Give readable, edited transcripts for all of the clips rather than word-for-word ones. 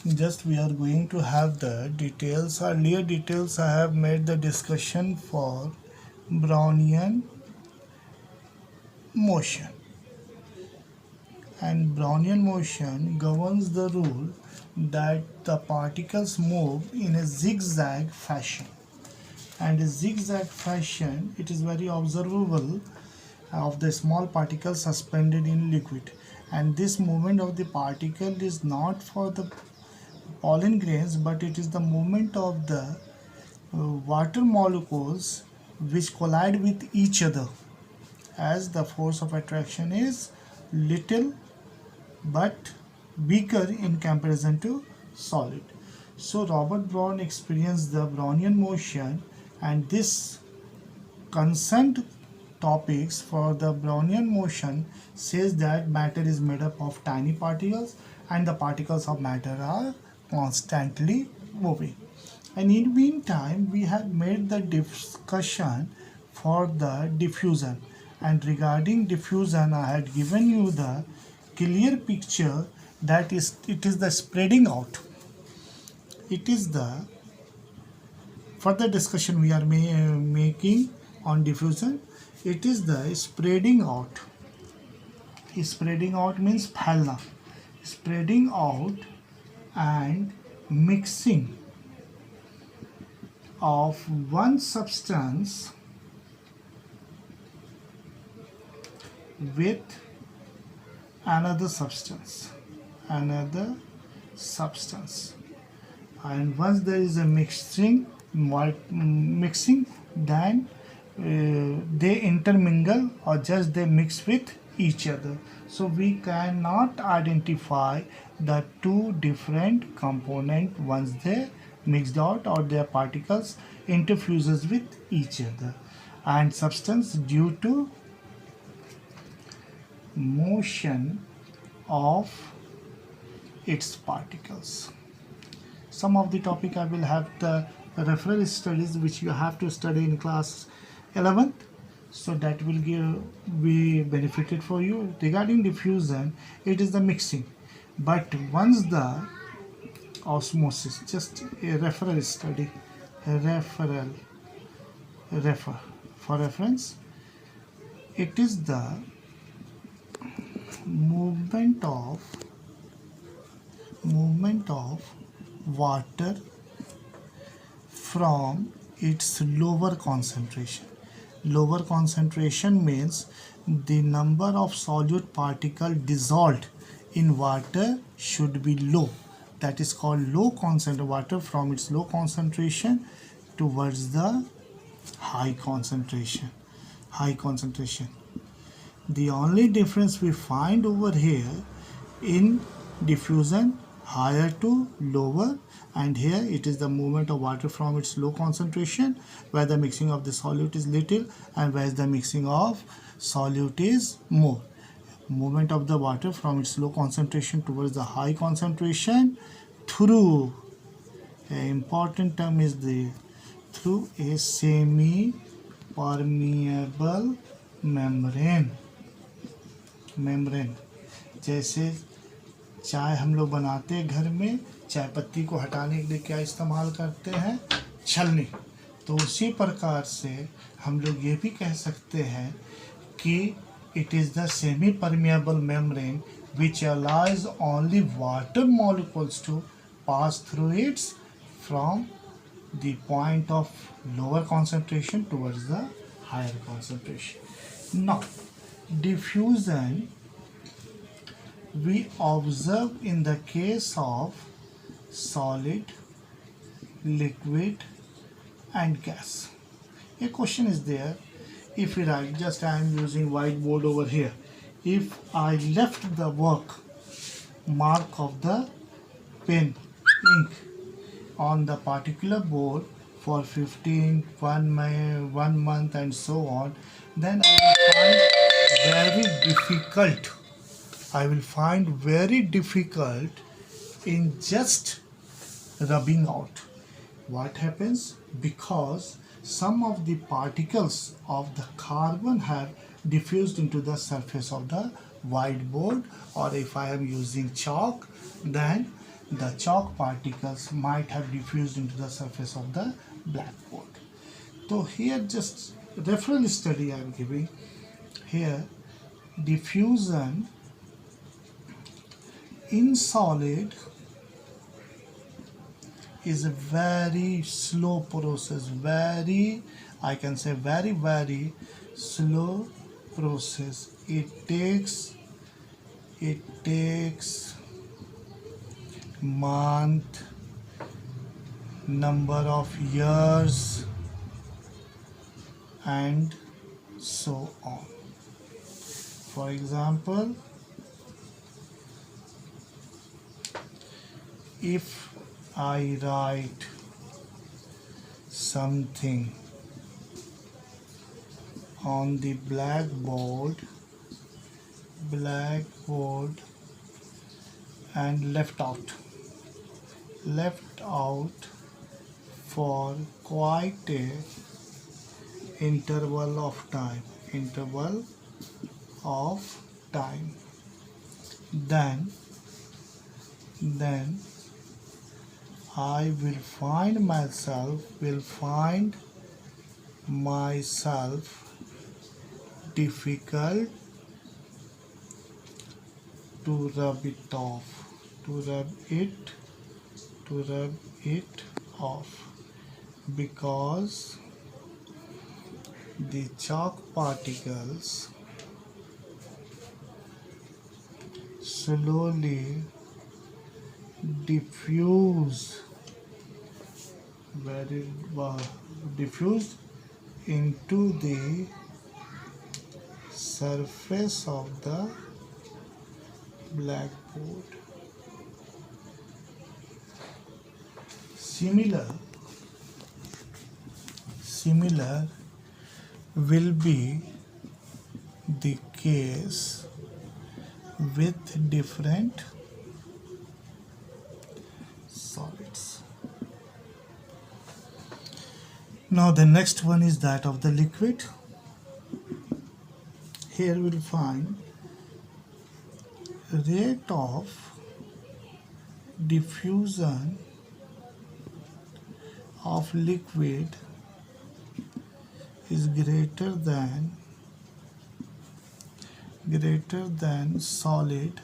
just we are going to have the details. Earlier details I have made the discussion for Brownian motion, and Brownian motion governs the rule that the particles move in a zigzag fashion, and a zigzag fashion it is very observable of the small particles suspended in liquid, and this movement of the particle is not for the pollen grains, but it is the movement of the water molecules which collide with each other, as the force of attraction is little but bigger in comparison to solid. So Robert Brown experienced the Brownian motion, and this concerned topics for the Brownian motion says that matter is made up of tiny particles and the particles of matter are constantly moving. And in meantime, we have made the discussion for the diffusion. And regarding diffusion, I had given you the clear picture that it is the spreading out. It is the further discussion we are making on diffusion. It is the spreading out. Spreading out means phailna. Spreading out and mixing of one substance with another substance, and once there is a mixing, then they intermingle or just they mix with each other. So we cannot identify the two different components once they mixed out or their particles interfuses with each other, and substance due to motion of its particles. Some of the topic I will have the referral studies which you have to study in class 11th, so that will be benefited for you. Regarding diffusion, it is the mixing, but once the osmosis, just a referral study, refer for reference, it is the movement of water from its lower concentration. Lower concentration means the number of solute particle dissolved in water should be low. That is called low concentration. Water from its low concentration towards the high concentration. The only difference we find over here in diffusion, higher to lower, and here it is the movement of water from its low concentration, where the mixing of the solute is little and where the mixing of solute is more. Movement of the water from its low concentration towards the high concentration through, an important term is the through a semi permeable membrane. जैसे चाय हम लोग बनाते हैं घर में, चाय पत्ती को हटाने के लिए क्या इस्तेमाल करते हैं? छलनी। तो उसी प्रकार से हम लोग ये भी कह सकते हैं कि it is the semi permeable membrane which allows only water molecules to pass through it from the point of lower concentration towards the higher concentration. Now, diffusion we observe in the case of solid, liquid and gas. A question is there, if we write, just I am using whiteboard over here, if I left the mark of the pen ink on the particular board for 1 month and so on, then I will find very difficult in just rubbing out. What happens? Because some of the particles of the carbon have diffused into the surface of the whiteboard, or if I am using chalk, then the chalk particles might have diffused into the surface of the blackboard. So here just reference study I am giving. Here diffusion in solid is a very slow process, I can say very slow process. It takes month, number of years, and so on. For example, if I write something on the blackboard and left out for quite a interval of time, then I will find myself difficult to rub it off, because the chalk particles slowly diffused into the surface of the blackboard. Similar will be the case with different solids. Now the next one is that of the liquid. Here we'll find rate of diffusion of liquid is greater than solid,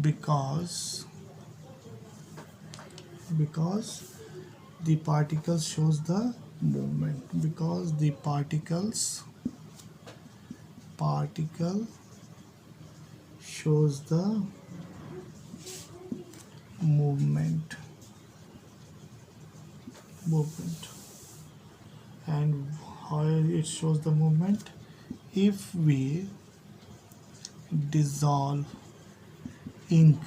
because the particles shows the movement, shows the movement. And how it shows the movement? If we dissolve ink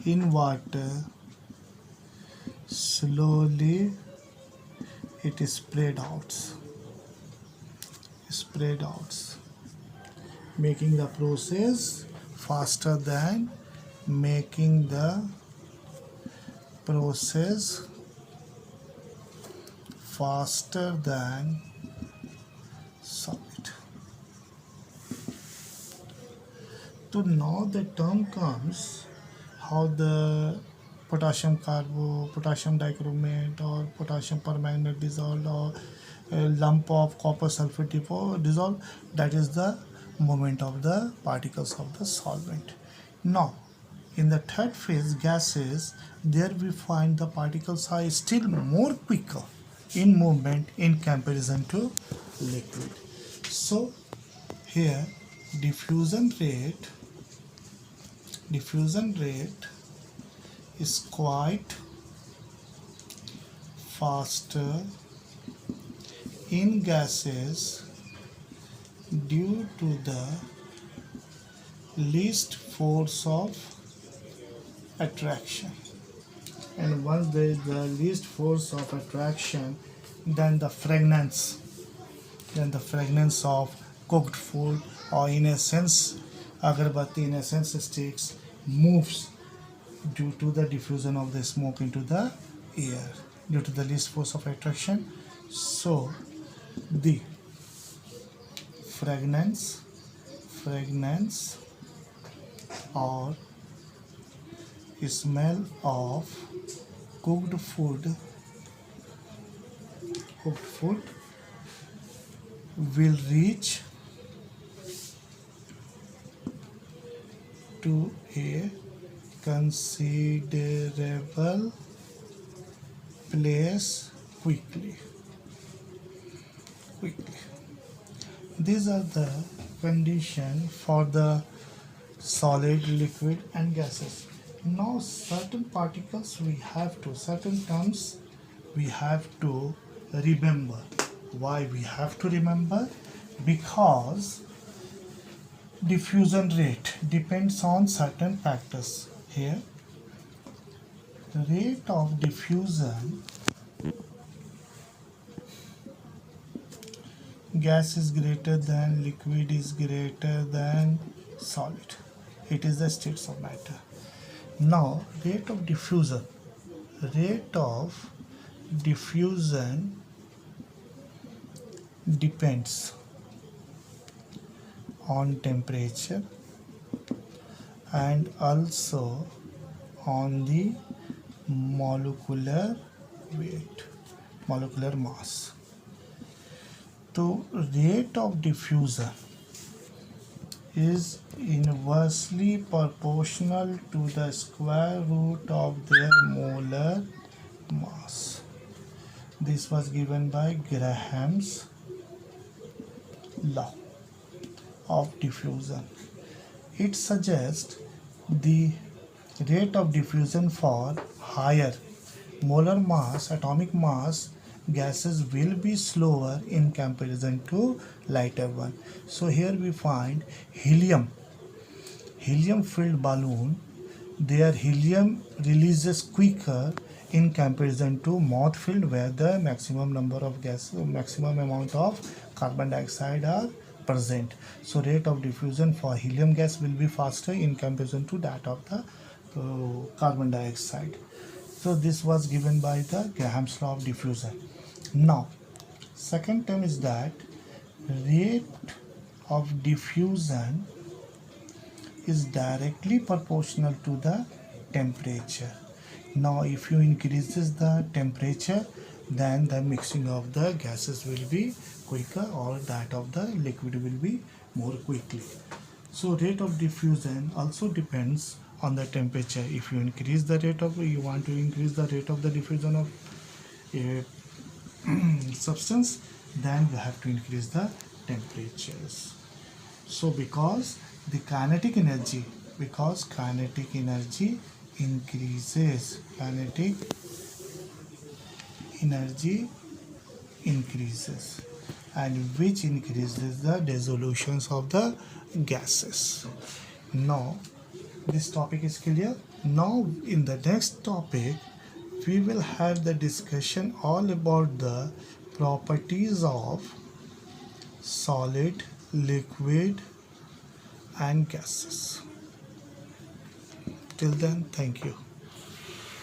in water, slowly it is spread out, making the process faster than solid. So now the term comes how the potassium dichromate or potassium permanganate dissolved, or a lump of copper sulfate dissolved, that is the movement of the particles of the solvent. Now in the third phase, gases, there we find the particles are still more quicker in movement in comparison to liquid. So here diffusion rate is quite faster in gases due to the least force of attraction. And once there is the least force of attraction, then the fragrance of cooked food, or in a sense agarbatti, in a sense sticks, moves due to the diffusion of the smoke into the air due to the least force of attraction. So the fragrance or smell of cooked food will reach to a considerable place quickly. These are the conditions for the solid, liquid and gases. Now certain certain terms we have to remember. Why we have to remember? Because diffusion rate depends on certain factors. Here, the rate of diffusion, gas is greater than, liquid is greater than solid. It is the states of matter. Now, rate of diffusion depends on temperature and also on the molecular weight, molecular mass. So rate of diffusion is inversely proportional to the square root of their molar mass. This was given by Graham's law of diffusion. It suggests the rate of diffusion for higher molar mass, atomic mass gases will be slower in comparison to lighter one. So here we find helium filled balloon, their helium releases quicker in comparison to moth filled, where the maximum number of gas, maximum amount of carbon dioxide are present. So rate of diffusion for helium gas will be faster in comparison to that of the carbon dioxide. So this was given by the Graham's law of diffusion. Now second term is that rate of diffusion is directly proportional to the temperature. Now if you increases the temperature, then the mixing of the gases will be quicker, or that of the liquid will be more quickly. So rate of diffusion also depends on the temperature. If you increase the rate of, you want to increase the rate of the diffusion of a substance, then you have to increase the temperatures. So because kinetic energy increases, and which increases the dissolutions of the gases. Now this topic is clear. Now in the next topic we will have the discussion all about the properties of solid, liquid and gases. Till then, thank you.